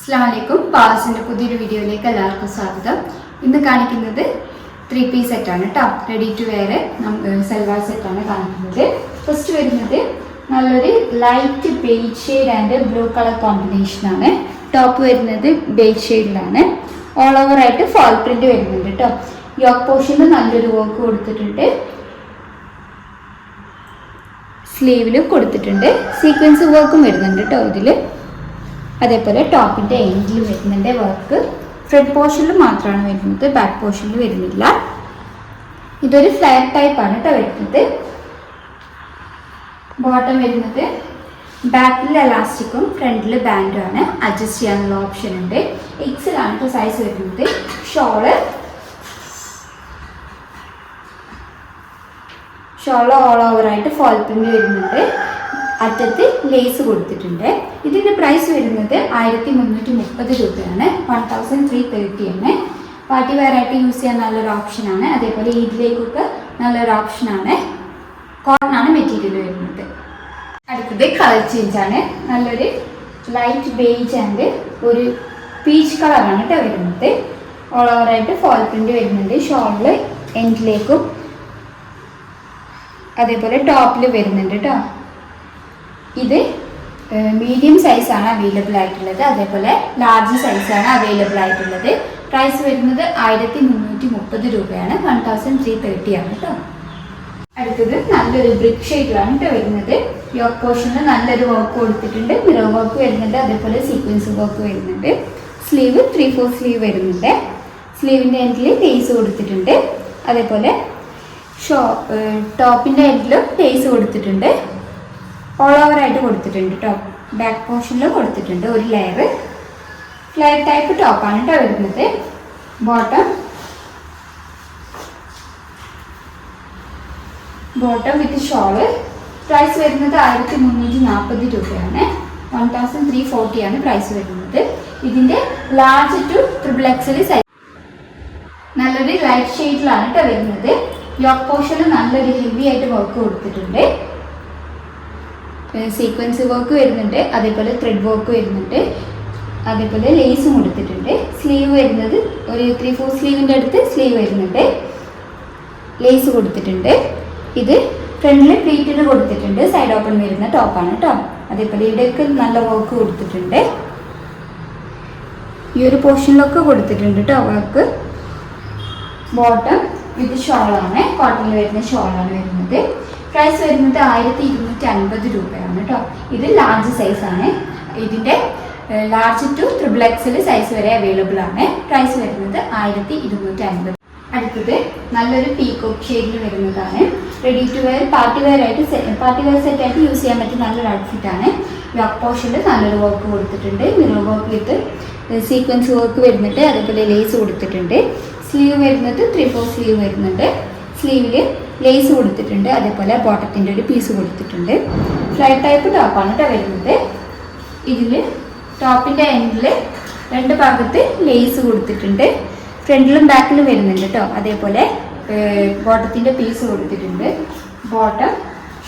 അസ്സലാമലൈക്കും. പാസിൻ്റെ പുതിയൊരു വീഡിയോയിലേക്ക് എല്ലാവർക്കും സ്വാഗതം. ഇന്ന് കാണിക്കുന്നത് 3-piece സെറ്റാണ് കേട്ടോ. റെഡി ടു വെയർ സൽവാർ സെറ്റാണ് കാണിക്കുന്നത്. ഫസ്റ്റ് വരുന്നത് നല്ലൊരു light beige shade and blue colour കോമ്പിനേഷനാണ്. ടോപ്പ് വരുന്നത് ബേജ് ഷെയ്ഡിലാണ്. ഓൾ ഓവർ ആയിട്ട് ഫോൾ പ്രിന്റ് വരുന്നുണ്ട് കേട്ടോ. യോക്ക് പോർഷനിൽ നല്ലൊരു വർക്ക് കൊടുത്തിട്ടുണ്ട്, സ്ലീവിലും കൊടുത്തിട്ടുണ്ട്, സീക്വൻസ് വർക്കും വരുന്നുണ്ട് കേട്ടോ ഇതിൽ. അതേപോലെ ടോപ്പിൻ്റെ എൻഡിൽ വരുന്നുണ്ട് വർക്ക്. ഫ്രണ്ട് പോർഷനിൽ മാത്രമാണ് വരുന്നത്, ബാക്ക് പോർഷനിൽ വരുന്നില്ല. ഇതൊരു ഫ്ലാറ്റ് ടൈപ്പാണ് കേട്ടോ വരുന്നത്. ബോട്ടം വരുന്നത് ബാക്കിൽ എലാസ്റ്റിക്കും ഫ്രണ്ടിൽ ബാൻഡും ആണ്. അഡ്ജസ്റ്റ് ചെയ്യാനുള്ള ഓപ്ഷൻ ഉണ്ട്. എക്സിലാണ് ഇപ്പോൾ സൈസ് വരുന്നത്. ഷോള് ഓൾ ഓവറായിട്ട് ഫോൾ പ്രിന്റ് വരുന്നുണ്ട്. അറ്റത്ത് ലേസ് കൊടുത്തിട്ടുണ്ട്. ഇതിൻ്റെ പ്രൈസ് വരുന്നത് 1330 രൂപയാണ്. 1330 ആണ്. പാർട്ടി വെയർ ആയിട്ട് യൂസ് ചെയ്യാൻ നല്ലൊരു ഓപ്ഷനാണ്. അതേപോലെ ഇതിലേക്കൊക്കെ നല്ലൊരു ഓപ്ഷനാണ്. കോട്ടൺ ആണ് മെറ്റീരിയൽ വരുന്നത്. അടുത്തത് കളർ ചേഞ്ച് ആണ്. നല്ലൊരു ലൈറ്റ് ബേജ് ആൻഡ് ഒരു പീച്ച് കളറാണ് കേട്ടോ വരുന്നത്. ഓൾ ഓവറായിട്ട് ഫോൾ പ്രിന്റ് വരുന്നുണ്ട്. ഷോളിൽ എൻഡിലേക്കും അതേപോലെ ടോപ്പിൽ വരുന്നുണ്ട് കേട്ടോ. ഇത് മീഡിയം സൈസാണ് അവൈലബിൾ ആയിട്ടുള്ളത്. അതേപോലെ ലാർജ് സൈസാണ് അവൈലബിൾ ആയിട്ടുള്ളത്. പ്രൈസ് വരുന്നത് 1330 രൂപയാണ്. 1330 ആണ് കേട്ടോ. അടുത്തത് നല്ലൊരു ബ്രിക്ക് ഷെയ്ഡിലാണ് കേട്ടോ വരുന്നത്. യോക്ക് പോർഷനിൽ നല്ലൊരു വർക്ക് കൊടുത്തിട്ടുണ്ട്. മിറർ വർക്ക് വരുന്നുണ്ട്, അതേപോലെ സീക്വൻസ് വർക്ക് വരുന്നുണ്ട്. സ്ലീവ് 3/4 സ്ലീവ് വരുന്നുണ്ട്. സ്ലീവിൻ്റെ എൻഡിൽ ലേസ് കൊടുത്തിട്ടുണ്ട്. അതേപോലെ ടോപ്പിൻ്റെ എൻഡിലും ലേസ് കൊടുത്തിട്ടുണ്ട്. ഓൾ ഓവറായിട്ട് കൊടുത്തിട്ടുണ്ട്. ടോപ്പ് ബാക്ക് പോർഷനിൽ കൊടുത്തിട്ടുണ്ട് ഒരു ലെയർ. ഫ്ലാറ്റ് ടൈപ്പ് ടോപ്പാണ് കേട്ടോ വരുന്നത്. ബോട്ടം വിത്ത് ഷോള്. പ്രൈസ് വരുന്നത് 1340 രൂപയാണ്. 1340 ആണ് പ്രൈസ് വരുന്നത്. ഇതിൻ്റെ ലാർജ് ടു XXL സൈസ്. നല്ലൊരു ലൈറ്റ് ഷെയ്ഡിലാണ് കേട്ടോ വരുന്നത്. യോക്ക് പോർഷനിൽ നല്ലൊരു ഹെവി ആയിട്ട് വർക്ക് കൊടുത്തിട്ടുണ്ട്. സീക്വൻസ് വർക്ക് വരുന്നുണ്ട്, അതേപോലെ ത്രെഡ് വർക്ക് വരുന്നുണ്ട്, അതേപോലെ ലേസും കൊടുത്തിട്ടുണ്ട്. സ്ലീവ് വരുന്നത് ഒരു 3/4 സ്ലീവിൻ്റെ അടുത്ത് സ്ലീവ് വരുന്നുണ്ട്. ലേസ് കൊടുത്തിട്ടുണ്ട്. ഇത് ഫ്രണ്ടിൽ പ്ലീറ്റിന് കൊടുത്തിട്ടുണ്ട്. സൈഡ് ഓപ്പൺ വരുന്ന ടോപ്പാണ് കേട്ടോ. അതേപോലെ ഇവിടെയൊക്കെ നല്ല വർക്ക് കൊടുത്തിട്ടുണ്ട്. ഈ ഒരു പോർഷനിലൊക്കെ കൊടുത്തിട്ടുണ്ട് കേട്ടോ വർക്ക്. ബോട്ടം വിത്ത് ഷോളാണ്. കോട്ടണിൽ വരുന്ന ഷോളാണ് വരുന്നത്. പ്രൈസ് വരുന്നത് 1250 രൂപയാണ് കേട്ടോ. ഇത് ലാർജ് സൈസാണ്. ഇതിൻ്റെ ലാർജ് ടു XXL സൈസ് വരെ അവൈലബിൾ ആണ്. പ്രൈസ് വരുന്നത് 1250. അടുത്തത് നല്ലൊരു പീകോക്ക് ഷെയ്ഡിൽ വരുന്നതാണ്. Ready to wear party wear സെറ്റായിട്ട് യൂസ് ചെയ്യാൻ പറ്റിയ നല്ലൊരു ഔട്ട്ഫിറ്റാണ്. യോക്ക് പോർഷനിൽ നല്ലൊരു വർക്ക് കൊടുത്തിട്ടുണ്ട്. Mirror work with sequence work വരുന്നുണ്ട്, അതേപോലെ ലേസ് കൊടുത്തിട്ടുണ്ട്. സ്ലീവ് വരുന്നത് 3/4 സ്ലീവ് വരുന്നുണ്ട്. സ്ലീവിൽ ലേസ് കൊടുത്തിട്ടുണ്ട്, അതേപോലെ ബോട്ടത്തിൻ്റെ ഒരു പീസ് കൊടുത്തിട്ടുണ്ട്. ഫ്ലൈറ്റ് ടൈപ്പ് ടോപ്പാണ് കേട്ടോ വരുന്നത്. ഇതിൽ ടോപ്പിൻ്റെ എൻഡിൽ രണ്ട് ഭാഗത്ത് ലേസ് കൊടുത്തിട്ടുണ്ട്. ഫ്രണ്ടിലും ബാക്കിലും വരുന്നുണ്ട് കേട്ടോ. അതേപോലെ ബോട്ടത്തിൻ്റെ പീസ് കൊടുത്തിട്ടുണ്ട്. ബോട്ടം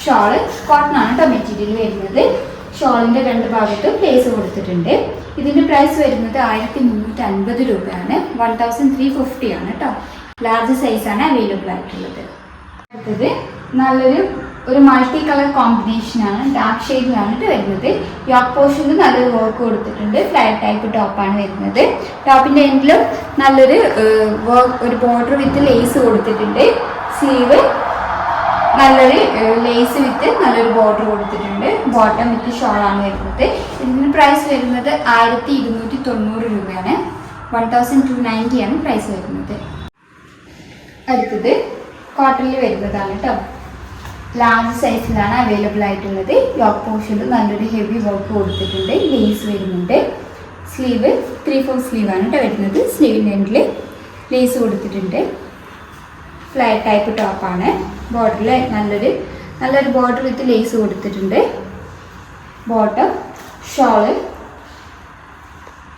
ഷോള് കോട്ടൺ ആണ് കേട്ടോ മെറ്റീരിയൽ വരുന്നത്. ഷോളിൻ്റെ രണ്ട് ഭാഗത്തും ലേസ് കൊടുത്തിട്ടുണ്ട്. ഇതിൻ്റെ പ്രൈസ് വരുന്നത് 1350 രൂപയാണ്. 1350 ആണ് കേട്ടോ. ലാർജ് സൈസാണ് അവൈലബിൾ ആയിട്ടുള്ളത്. അടുത്തത് നല്ലൊരു മൾട്ടി കളർ കോമ്പിനേഷനാണ്. ഡാർക്ക് ഷെയ്ഡിലാണ് വരുന്നത്. യോക്ക് പോർഷനിൽ നല്ലൊരു വർക്ക് കൊടുത്തിട്ടുണ്ട്. ഫ്ലാറ്റ് ടൈപ്പ് ടോപ്പാണ് വരുന്നത്. ടോപ്പിൻ്റെ എൻഡിലും നല്ലൊരു ഒരു ബോർഡർ വിത്ത് ലേസ് കൊടുത്തിട്ടുണ്ട്. സ്ലീവ് നല്ലൊരു ലേസ് വിത്ത് നല്ലൊരു ബോർഡർ കൊടുത്തിട്ടുണ്ട്. ബോട്ടം വിത്ത് ഷോളാണ് വരുന്നത്. ഇതിന് പ്രൈസ് വരുന്നത് 1290 രൂപയാണ്. 1290 ആണ് പ്രൈസ് വരുന്നത്. അടുത്തത് കോട്ടണിൽ വരുന്നതാണ് കേട്ടോ. ലാർജ് സൈസിലാണ് അവൈലബിൾ ആയിട്ടുള്ളത്. യോക്ക് പോർഷനിൽ നല്ലൊരു ഹെവി വർക്ക് കൊടുത്തിട്ടുണ്ട്. ലേസ് വരുന്നുണ്ട്. സ്ലീവ് 3/4 സ്ലീവാണ് കേട്ടോ വരുന്നത്. സ്ലീവിൻ്റെ എൻഡിൽ ലേസ് കൊടുത്തിട്ടുണ്ട്. ഫ്ലാറ്റ് ടൈപ്പ് ടോപ്പാണ്. ബോർഡറിൽ നല്ലൊരു ബോർഡർ വിത്ത് ലേസ് കൊടുത്തിട്ടുണ്ട്. ബോട്ടം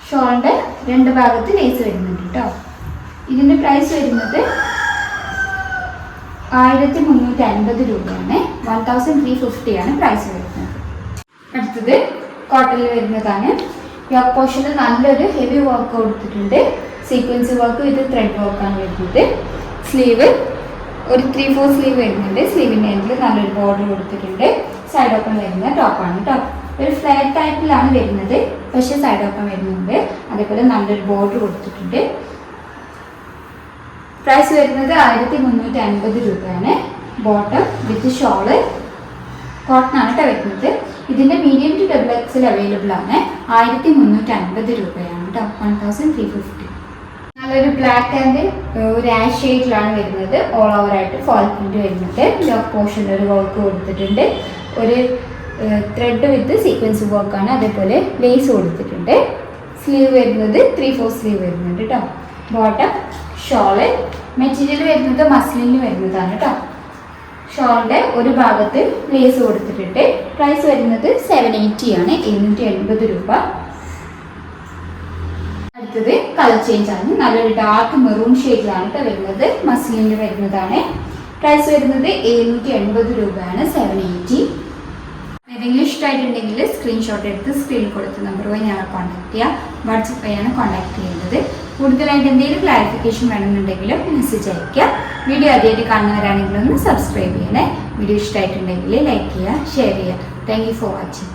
ഷോളിൻ്റെ രണ്ട് ഭാഗത്ത് ലേസ് വരുന്നുണ്ട് കേട്ടോ. ഇതിൻ്റെ പ്രൈസ് വരുന്നത് 1350 രൂപയാണ്. 1350 ആണ് പ്രൈസ് വരുന്നത്. അടുത്തത് കോട്ടണിൽ വരുന്നതാണ്. യോക്ക് പോർഷനിൽ നല്ലൊരു ഹെവി വർക്ക് കൊടുത്തിട്ടുണ്ട്. സീക്വൻസ് വർക്ക് വിത്ത് ത്രെഡ് വർക്കാണ് വരുന്നത്. സ്ലീവ് ഒരു 3/4 സ്ലീവ് വരുന്നുണ്ട്. സ്ലീവിൻ്റെ എൻഡിൽ നല്ലൊരു ബോർഡർ കൊടുത്തിട്ടുണ്ട്. സൈഡ് ഓപ്പൺ വരുന്ന ടോപ്പാണ് കേട്ടോ. ഒരു ഫ്ലാറ്റ് ടൈപ്പിലാണ് വരുന്നത്, പക്ഷേ സൈഡ് ഓപ്പൺ വരുന്നുണ്ട്. അതേപോലെ നല്ലൊരു ബോർഡർ കൊടുത്തിട്ടുണ്ട്. പ്രൈസ് വരുന്നത് 1350 രൂപയാണ്. ബോട്ടം വിത്ത് ഷോള് കോട്ടൺ ആണ് കേട്ടോ വരുന്നത്. ഇതിൻ്റെ മീഡിയം ടു XXL അവൈലബിൾ ആണ്. 1350 രൂപയാണ് കേട്ടോ. 1350. നല്ലൊരു ബ്ലാക്ക് ആൻഡ് ഒരു ആഷ് ഷെയ്ഡിലാണ് വരുന്നത്. ഓൾ ഓവർ ആയിട്ട് ഫോൾ പ്രിന്റ് വരുന്നുണ്ട്. യോക്ക് പോർഷനിൽ ഒരു വർക്ക് കൊടുത്തിട്ടുണ്ട്. ഒരു ത്രെഡ് വിത്ത് സീക്വൻസ് വർക്കാണ്. അതേപോലെ ലേസ് കൊടുത്തിട്ടുണ്ട്. സ്ലീവ് വരുന്നത് 3/4 സ്ലീവ് വരുന്നുണ്ട് കേട്ടോ. ബോട്ടം ഷോള് മെറ്റീരിയൽ വരുന്നത് മസ്ലിനിൽ വരുന്നതാണ് കേട്ടോ. ഷോളിൻ്റെ ഒരു ഭാഗത്ത് ലേസ് കൊടുത്തിട്ടുണ്ട്. പ്രൈസ് വരുന്നത് 780 ആണ്. 780 രൂപ. അടുത്തത് കളർ ചേഞ്ച് ആണ്. നല്ലൊരു ഡാർക്ക് മെറൂൺ ഷെയ്ഡിലാണ് കേട്ടോ വരുന്നത്. മസ്ലിനിൽ വരുന്നതാണ്. പ്രൈസ് വരുന്നത് 780 രൂപയാണ്. 780. ഏതെങ്കിലും ഇഷ്ടമായിട്ടുണ്ടെങ്കിൽ സ്ക്രീൻഷോട്ട് എടുത്ത് സ്ക്രീനിൽ കൊടുത്ത നമ്പർ വഴി ഞങ്ങളെ കോൺടാക്ട് ചെയ്യുക. വാട്സപ്പ് വഴിയാണ് കോൺടാക്ട് ചെയ്യുന്നത്. കൂടുതലായിട്ട് എന്തെങ്കിലും ക്ലാരിഫിക്കേഷൻ വേണമെന്നുണ്ടെങ്കിലും മെസ്സേജ് അയയ്ക്കുക. വീഡിയോ ആദ്യമായിട്ട് കാണുന്നവരാണെങ്കിലും ഒന്ന് സബ്സ്ക്രൈബ് ചെയ്യണേ. വീഡിയോ ഇഷ്ടമായിട്ടുണ്ടെങ്കിൽ ലൈക്ക് ചെയ്യുക, ഷെയർ ചെയ്യുക. Thank you for watching.